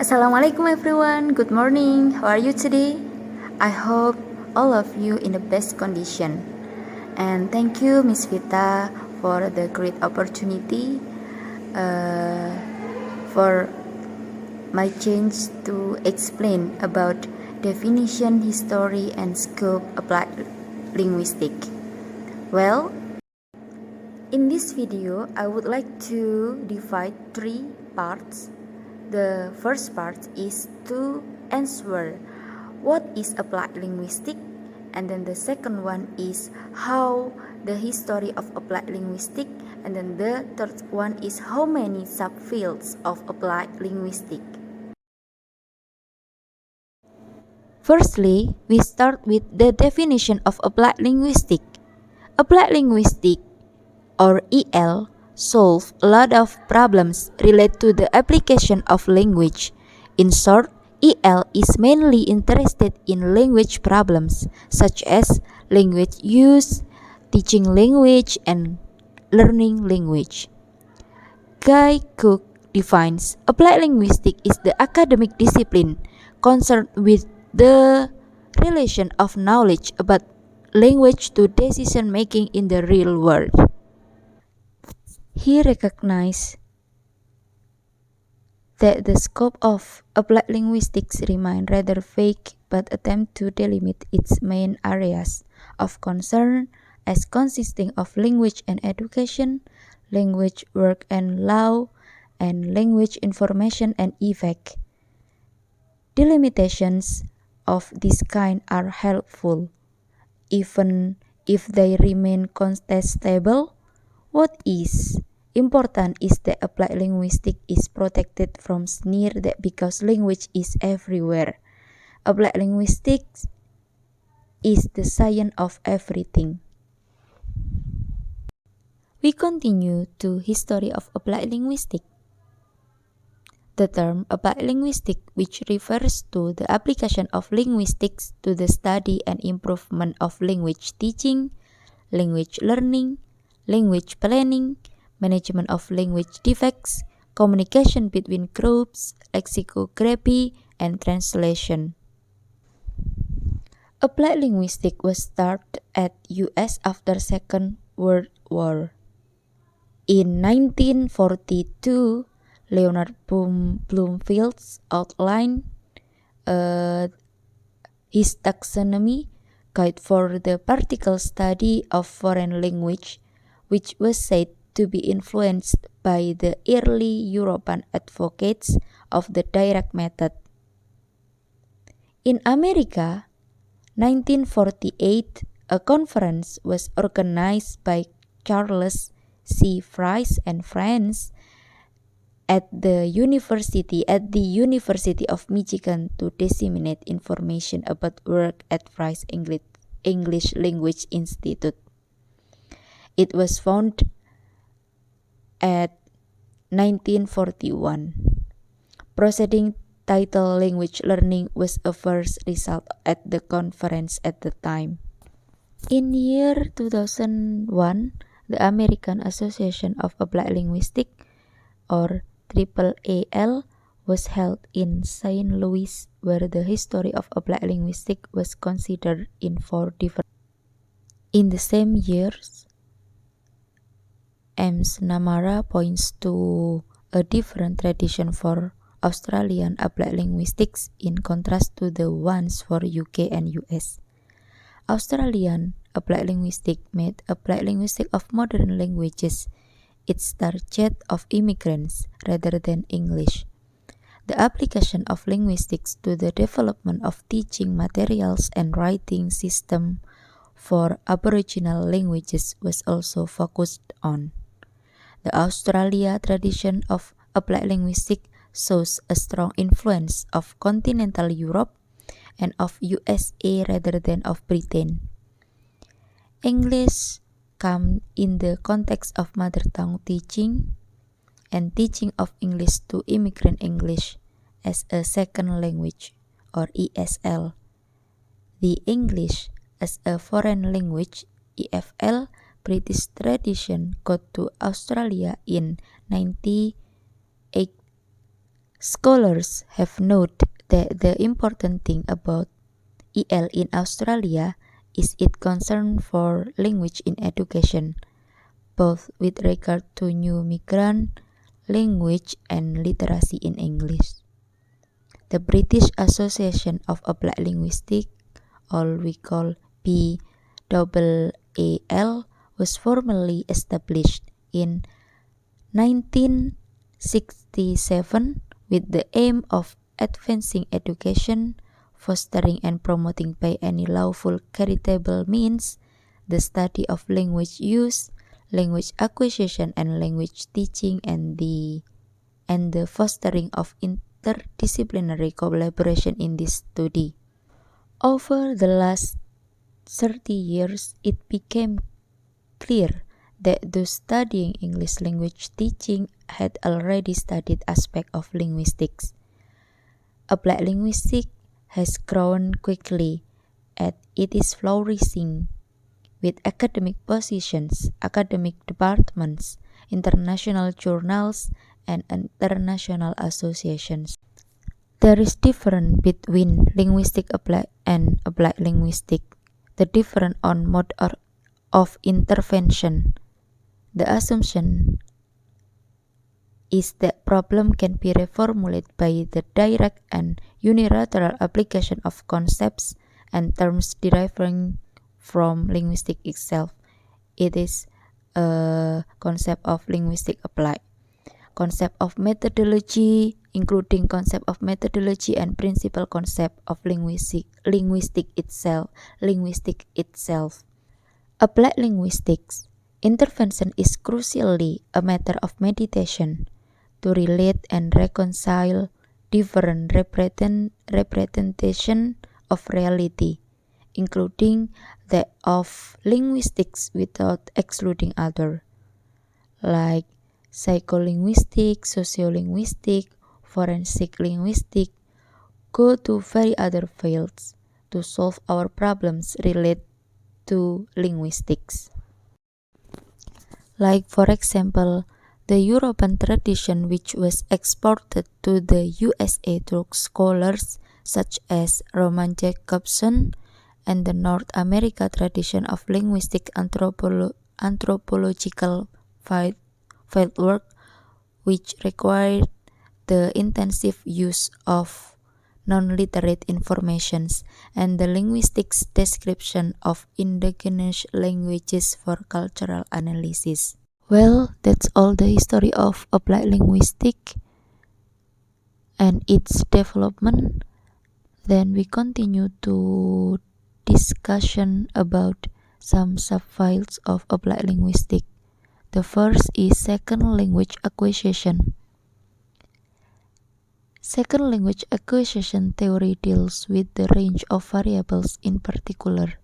Assalamualaikum everyone, good morning, how are you today? I hope all of you in the best condition. And thank you Miss Vita for the great opportunity for my chance to explain about definition, history, and scope applied linguistic. Well, in this video, I would like to divide 3 parts. The first part is to answer what is applied linguistics, and then the second one is how the history of applied linguistics, and then the third one is how many subfields of applied linguistics. Firstly, we start with the definition of applied linguistics. Applied linguistics, or EL, solve a lot of problems related to the application of language. In short, EL is mainly interested in language problems such as language use, teaching language, and learning language. Guy Cook defines applied linguistics is the academic discipline concerned with the relation of knowledge about language to decision making in the real world. He recognized that the scope of applied linguistics remains rather vague, but attempt to delimit its main areas of concern as consisting of language and education, language work and law, and language information and effect. Delimitations of this kind are helpful, even if they remain contestable. What is important is that applied linguistics is protected from sneer that because language is everywhere. Applied linguistics is the science of everything. We continue to history of applied linguistics. The term applied linguistics, which refers to the application of linguistics to the study and improvement of language teaching, language learning, language planning, management of language defects, communication between groups, lexicography, and translation. Applied linguistics was started at US after Second World War. In 1942, Leonard Bloomfield's outlined his taxonomy guide for the practical study of foreign language, which was said to be influenced by the early European advocates of the direct method. In America, 1948, a conference was organized by Charles C. Fries and friends at the University of Michigan to disseminate information about work at Fries English Language Institute. It was founded at 1941. Proceeding title language learning was a first result at the conference at the time. In year 2001, the American Association of Applied Linguistics, or AAAL, was held in St. Louis, where the history of applied linguistics was considered in 4 different. In the same years, McNamara points to a different tradition for Australian applied linguistics in contrast to the ones for UK and US. Australian applied linguistics made applied linguistics of modern languages its target of immigrants rather than English. The application of linguistics to the development of teaching materials and writing system for Aboriginal languages was also focused on. The Australia tradition of applied linguistics shows a strong influence of continental Europe and of USA rather than of Britain. English come in the context of mother tongue teaching and teaching of English to immigrant English as a second language, or ESL. The English as a foreign language, EFL, British tradition got to Australia in 19 Scholars have noted that the important thing about EL in Australia is its concern for language in education, both with regard to new migrant language and literacy in English. The British Association of Applied Linguistics, or we call BAAL, was formally established in 1967 with the aim of advancing education, fostering and promoting by any lawful charitable means the study of language use, language acquisition, and language teaching, and the fostering of interdisciplinary collaboration in this study. Over the last 30 years, it became clear that those studying English language teaching had already studied aspects of linguistics. Applied linguistics has grown quickly and it is flourishing with academic positions, academic departments, international journals, and international associations. There is difference between linguistic applied and applied linguistic. The difference on mode of intervention. The assumption is that problem can be reformulated by the direct and unilateral application of concepts and terms deriving from linguistics itself. It is a concept of linguistic applied. Concept of methodology, including concept of methodology and principal concept of linguistic itself. Applied linguistics intervention is crucially a matter of meditation to relate and reconcile different representation of reality, including that of linguistics without excluding other, like psycholinguistic, sociolinguistic, forensic linguistic, go to very other fields to solve our problems related to linguistics. Like for example, the European tradition which was exported to the USA through scholars such as Roman Jacobson, and the North America tradition of linguistic anthropological fieldwork, which required the intensive use of non-literate informations and the linguistics description of indigenous languages for cultural analysis. Well, that's all the history of applied linguistics and its development. Then we continue to discussion about some subfields of applied linguistics. The first is second language acquisition. Second language acquisition theory deals with the range of variables, in particular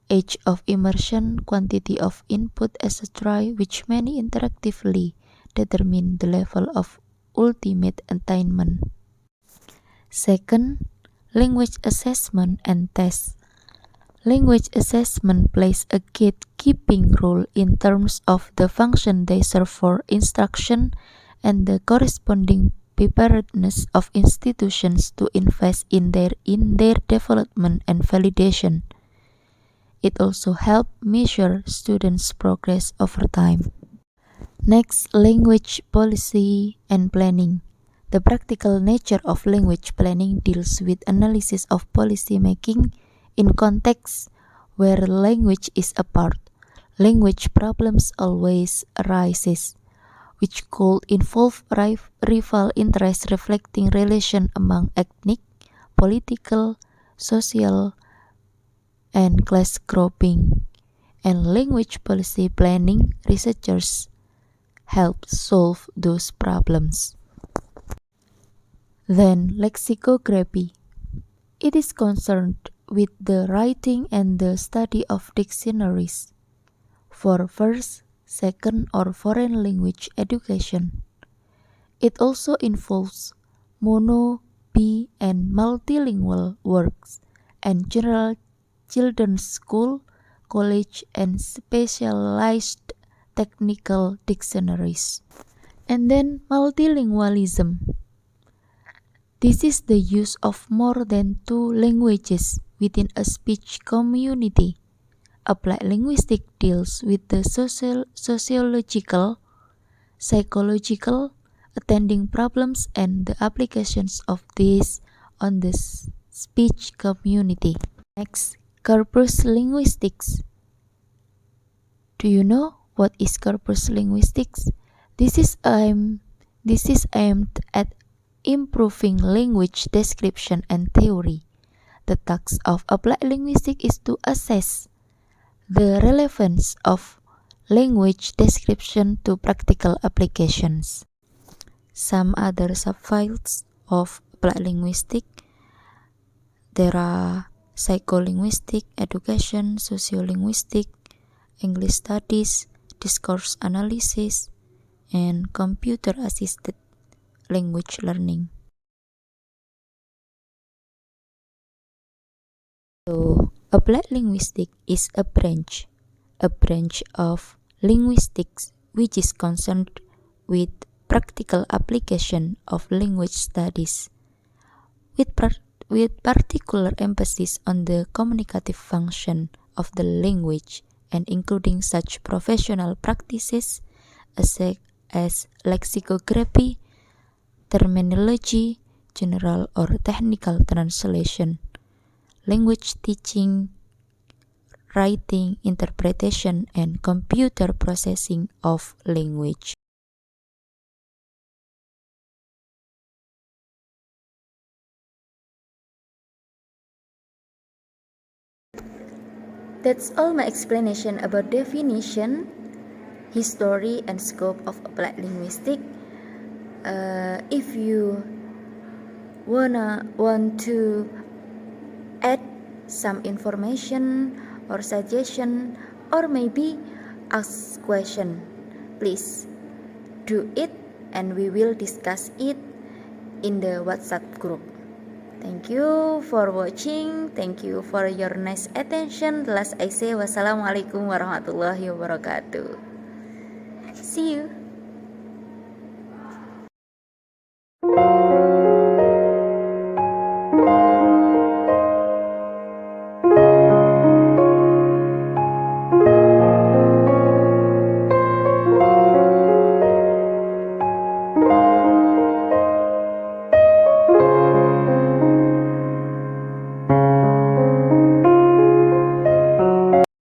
age of immersion, quantity of input, etc., which may interactively determine the level of ultimate attainment. Second, language assessment and tests. Language assessment plays a gatekeeping role in terms of the function they serve for instruction and the corresponding preparedness of institutions to invest in their development and validation. It also helps measure students' progress over time. Next, language policy and planning. The practical nature of language planning deals with analysis of policy making in contexts where language is a part. Language problems always arises, which could involve rival interests reflecting relation among ethnic, political, social, and class grouping. And language policy planning researchers help solve those problems. Then, lexicography. It is concerned with the writing and the study of dictionaries for first, second, or foreign language education. It also involves mono, bi, and multilingual works and general children's school, college, and specialized technical dictionaries. And then multilingualism. This is the use of more than two languages within a speech community. Applied linguistics deals with the sociological, psychological, attending problems and the applications of these on the speech community. Next, corpus linguistics. Do you know what is corpus linguistics? This is aimed at improving language description and theory. The task of applied linguistics is to assess the relevance of language description to practical applications. Some other subfields of applied linguistics, there are psycholinguistic, education, sociolinguistic, English studies, discourse analysis, and computer-assisted language learning. So, applied linguistics is a branch of linguistics which is concerned with practical application of language studies, with particular emphasis on the communicative function of the language and including such professional practices as lexicography, terminology, general or technical translation, language teaching, writing, interpretation, and computer processing of language. That's all my explanation about definition, history, and scope of applied linguistics. If you want to add some information or suggestion or maybe ask question, please do it and we will discuss it in the WhatsApp group. Thank you for watching. Thank you for your nice attention. Last I say wassalamualaikum warahmatullahi wabarakatuh. See you.